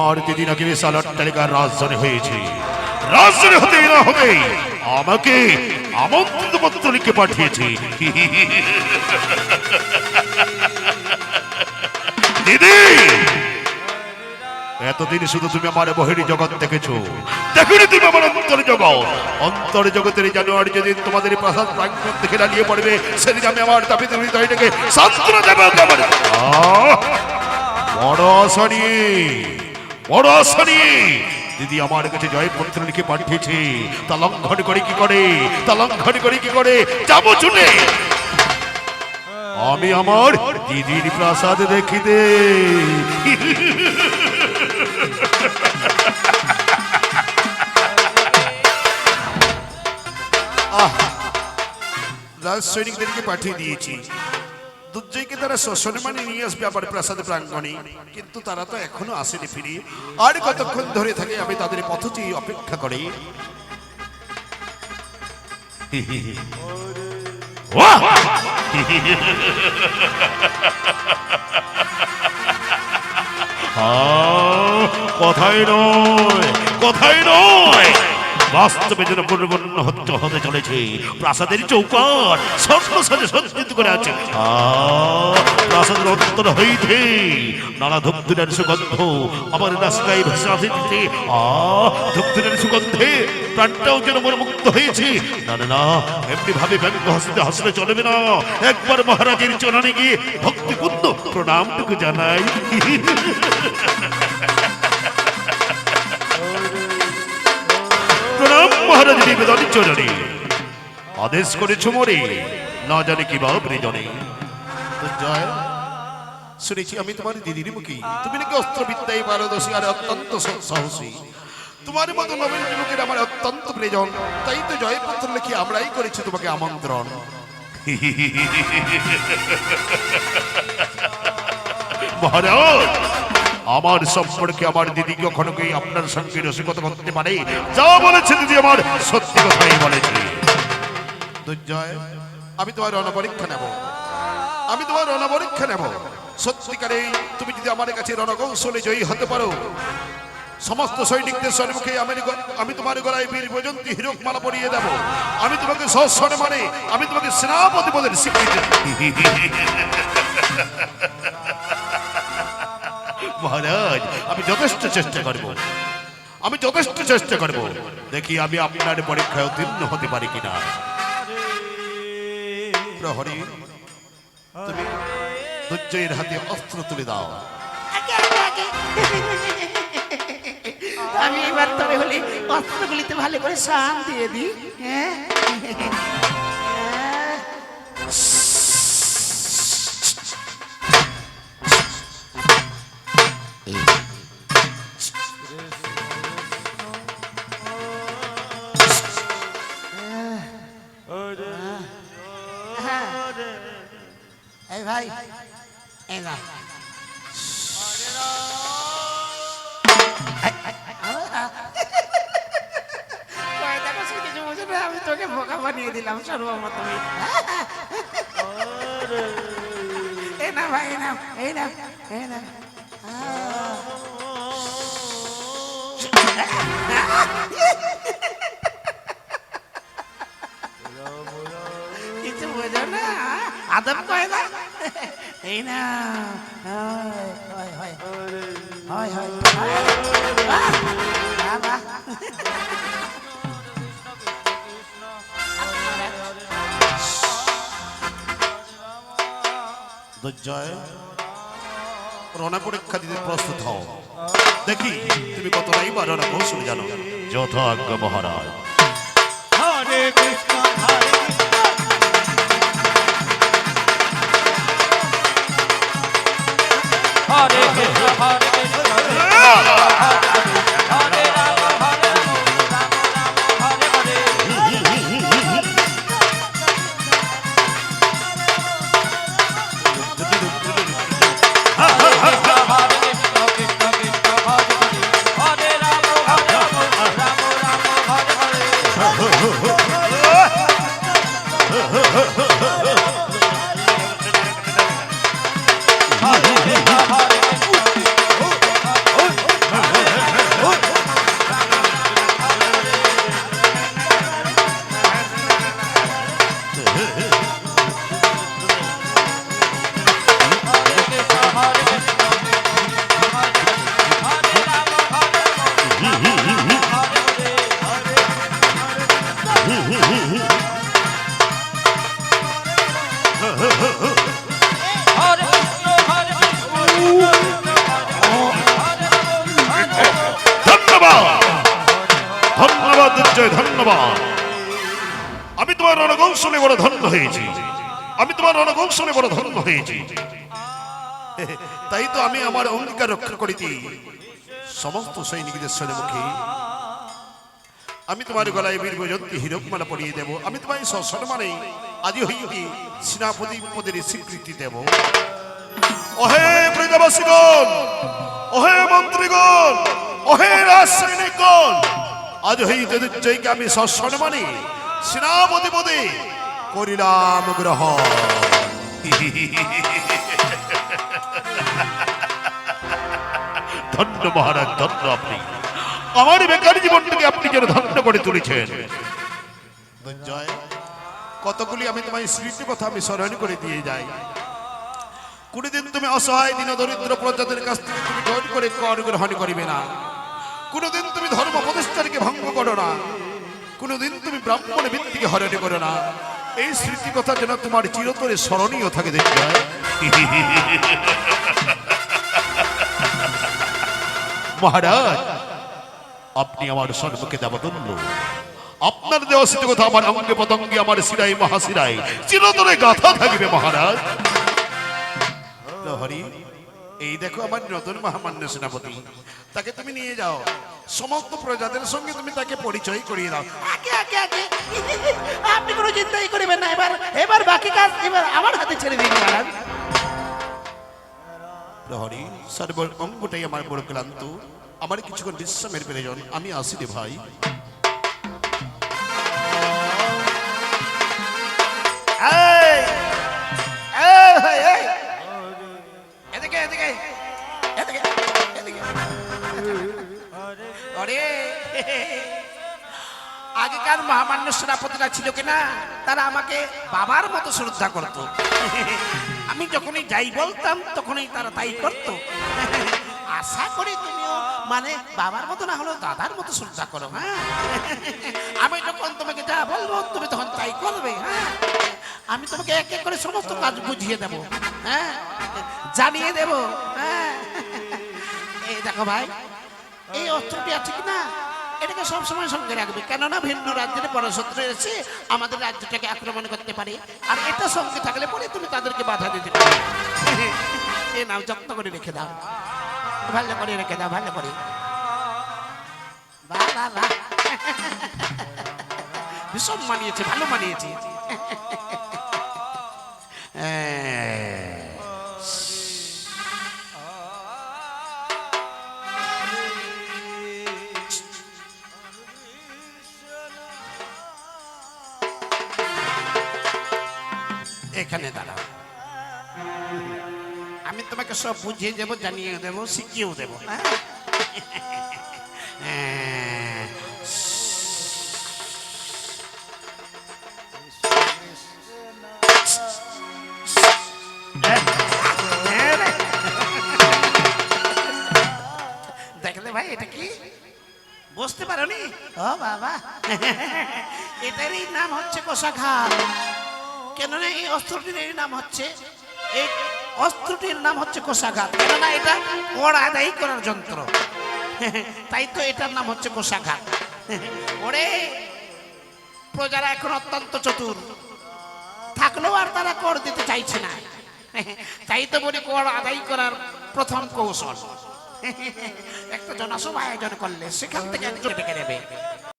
আমার দিদি নাকি বিশাল অট্টালিকার রাজধানী হয়েছে। রাজধানী হতে না হতে আমাকে আমন্ত্রিত পত্র লিখে পাঠিয়েছে। দিদি, এতদিন শুধু তুমি আমার বহির জগৎ দেখেছো, দেখোনি তুমি আমার অন্তর জগৎ। অন্তর জগতের জানুয়ারি যেদিন তোমাদের প্রাসাদ প্রাঙ্গণ থেকে দাঁড়িয়ে পড়বে, সেদিন আমি আমার তাপিত হৃদয়টাকে সান্ত্বনা দেব। বড় আশা নিয়ে, বড় আশা নিয়ে দিদি আমার কাছে জয়পত্র লিখে পাঠিয়েছে। তা লঙ্ঘন করে কি করে, তা লঙ্ঘন করে কি করে যাবো ছুটে আমি আমার দিদির প্রাসাদ দেখিতে। রাজ সৈনিকদেরকে পাঠিয়ে দিয়েছি, দুর্জয়কে তারা সসম্মানে নিয়ে আসবে আবার প্রাসাদ প্রাঙ্গণে, কিন্তু তারা তো এখনো আসেনি ফিরে। আর কতক্ষণ ধরে থাকে আমি তাদের পথটি অপেক্ষা করি। কথাই নয়, কথাই নয়, বাস্তবে যেন পরিবর্তন হতে চলেছে। প্রাসাদের চৌকাট স্বর্ণ সাজে সজ্জিত করে আছে। প্রাসাদের অন্তর হইতে নানা ধূপধুনের সুগন্ধ আমার রাস্তায় ভেসে আসিতেছে। ধূপধুনের সুগন্ধে প্রাণটাও যেন মনে মুগ্ধ হয়েছে। না না না, এমনি ভাবে ব্যঙ্গ হাসতে হাসলে চলবে না। একবার মহারাজের চরণে গিয়ে ভক্তিপূর্ণ প্রণামটুকু জানাই। মহারাজ নিবেদনের চরণে আদেশ করেছ মোরে, না জানে কি বা প্রিজনে। জয়, শুনেছি আমি তোমার দিদির মুখী তুমি নাকি অস্ত্রবিদ্যায় পারদর্শী আর অত্যন্ত সাহসী। তোমার মতো নবীন যুবকের আমার অত্যন্ত প্রিয়জন, তাই তো জয়পত্র লিখে আমরাই করেছি তোমাকে আমন্ত্রণ। মহারাজ, আমার সম্পর্কে আমার দিদি কখনো কি আপনার সঙ্গে রসিকতা করতে পারে? যা বলেছে দিদি আমার সত্যি কথাই বলেছে। দুর্জয়, আমি তোমার রণপরীক্ষা নেব, আমি তোমার রণপরীক্ষা নেব। সত্যিকারে তুমি যদি আমার কাছে রণকৌশলে জয়ী হতে পারো, সমস্ত সৈনিকদের সম্মুখে আমি তোমার গলায় বীর বৈজয়ন্তী হীরক মালা পরিয়ে দেব। আমি তোমাকে সসম্মানে আমি তোমাকে সেনাপতি পদের স্বীকৃতি। মহারাজ, আমি যথেষ্ট চেষ্টা করব, আমি যথেষ্ট চেষ্টা করব। দেখি আমি আপনার পরীক্ষায় উত্তীর্ণ হতে পারি কিনা। প্রহরী, তুমি দুর্জয়ের হাতে অস্ত্র তুলে দাও। আমি এবার তবে হলে অস্ত্রগুলিতে ভালো করে শান দিয়ে দিই। হ্যাঁ, ভাই আমি তোকে বোকা বানিয়ে দিলাম সর্বমত। এই না ভাই, এই না, এই না, এই না, কিছু বোঝো না, আদব কয় না। এই না, হয় হয় হয় হয় বাবা। দুর্জয়, রণ পরীক্ষা দিতে প্রস্তুত হও। দেখি তুমি কতটাই বা রণ কৌশল জানো। যথা আজ্ঞা মহারাজ। হরে কৃষ্ণ হরে হরে কৃষ্ণ হরে কৃষ্ণ হরে রাম হরে রাম রাম রাম হরে হরে ধন্যবাদ। আমি তোমার রণকৌশলে বড় ধন্য হয়েছি, আমি তোমার রণকৌশলে বড় ধন্য হয়েছি। তাই তো আমি আমার অঙ্গীকার রক্ষা করিতে সমস্ত সৈনিকদের সম্মুখে আমি তোমার গলায় বীর বৈজয়ন্তী হীরকমালা পরিয়ে দেব। আমি তোমায় সসম্মানে আদি হইতে সেনাপতি পদের স্বীকৃতি দেব। ওহে প্রজাবাসীগণ, ওহে মন্ত্রীগণ, ওহে রাজসৈনিকগণ, আজ হইতে দুর্জয়কে আমি সসম্মানে সেনাপতি পদে করিলাম গ্রহণ। ধন্য মহারাজ, ধন্য আপনি। আমার বেকার জীবনটাকে আপনি যেন ধন্য করে তুলেছেন। দুর্জয়, কতগুলি আমি তোমার স্মৃতি কথা আমি স্মরণ করে দিয়ে যাই। কোনদিন তুমি অসহায় দিন দরিদ্র প্রজাদের কাছ থেকে তুমি জোর করে কর গ্রহণ করিবে না। কোনদিন তুমি ধর্ম প্রতিষ্ঠানকে ভঙ্গ করো না। কোনদিন তুমি ব্রাহ্মণ ভিত্তিকে হরণ করো না। এই স্মৃতি কথা যেন তোমার চিরতরে স্মরণীয় থাকে। দুর্জয়, মহারাজ, আপনি আমার সর্বকে দেবতুল্য। আপনার দেওয়া স্মৃতি কথা আমার অঙ্গে পতঙ্গে, আমার শিরায় মহাশিরায় চিরতরে গাথা থাকবে মহারাজ। হরি, এই দেখো আমার নতুন মহামান্য সেনাপতি, তাকে তুমি নিয়ে যাও, সমস্ত প্রজাদের সঙ্গে তুমি তাকে পরিচয় করিয়ে দাও। আগে আগে আগে আপনি কোনো চিন্তাই করবেন না। এবার এবার বাকি কাজ এবার আমার হাতে ছেড়ে দিন মহারাজ। প্রহরী, সর্ব অঙ্গটাই আমার বড় ক্লান্ত, আমার কিছুক্ষণ বিশ্রামের প্রয়োজন। আমি আসি রে ভাই। এই, এই, এই, এদিকে এদিকে এদিকে এদিকে। ওরে, আগেকার মহামান্য সেনাপতিরা ছিল কিনা, তারা আমাকে বাবার মতো শ্রদ্ধা করত। আমি যখনই যাই বলতাম তখনই তারা তাই করত। আশা করি তুমিও মানে বাবার মতো না হলেও দাদার মতো শ্রদ্ধা করো। হ্যাঁ, আমি যখন তোমাকে যা বলবো তুমি তখন তাই করবে। হ্যাঁ, আমি তোমাকে এক এক করে সমস্ত কাজ বুঝিয়ে দেব। হ্যাঁ, জানিয়ে দেব। হ্যাঁ, এই দেখো ভাই, এই অস্ত্রটি আছে কিনা এটাকে সবসময় সঙ্গে রাখবে, কেননা ভিন্ন রাজ্যের পরশত্রু এসে আমাদের রাজ্যটাকে আক্রমণ করতে পারে। আর এটা সঙ্গে থাকলে পরে তুমি তাদেরকে বাধা দিতে পারবে। এ নাও, যত্ন করে রেখে দাও, ভালো করে রেখে দাও, ভালো করে। বাহ বাহ বাহ, ভীষণ মানিয়েছে, ভালো মানিয়েছে। এখানে দাঁড়াও, আমি তোমাকে সব বুঝিয়ে দেবো, জানিয়ে দেবো, শিখিয়েও দেবো। দেখলে ভাই, এটা কি বুঝতে পারোনি? ও বাবা, এটারই নাম হচ্ছে কোষাঘাত। কেননা এই অস্ত্রটির নাম হচ্ছে, এই অস্ত্রটির নাম হচ্ছে কোষাঘাত, কেননা এটা ওর আদায় করার যন্ত্র। তাই তো এটার নাম হচ্ছে কোষাঘাত। ওরে, প্রজারা এখন অত্যন্ত চতুর থাকলেও আর তারা কর দিতে চাইছে না। তাই তো বলি, কর আদায় করার প্রথম কৌশল একটা জনসভা আয়োজন করলে সেখান থেকে একজন ডেকে নেবে।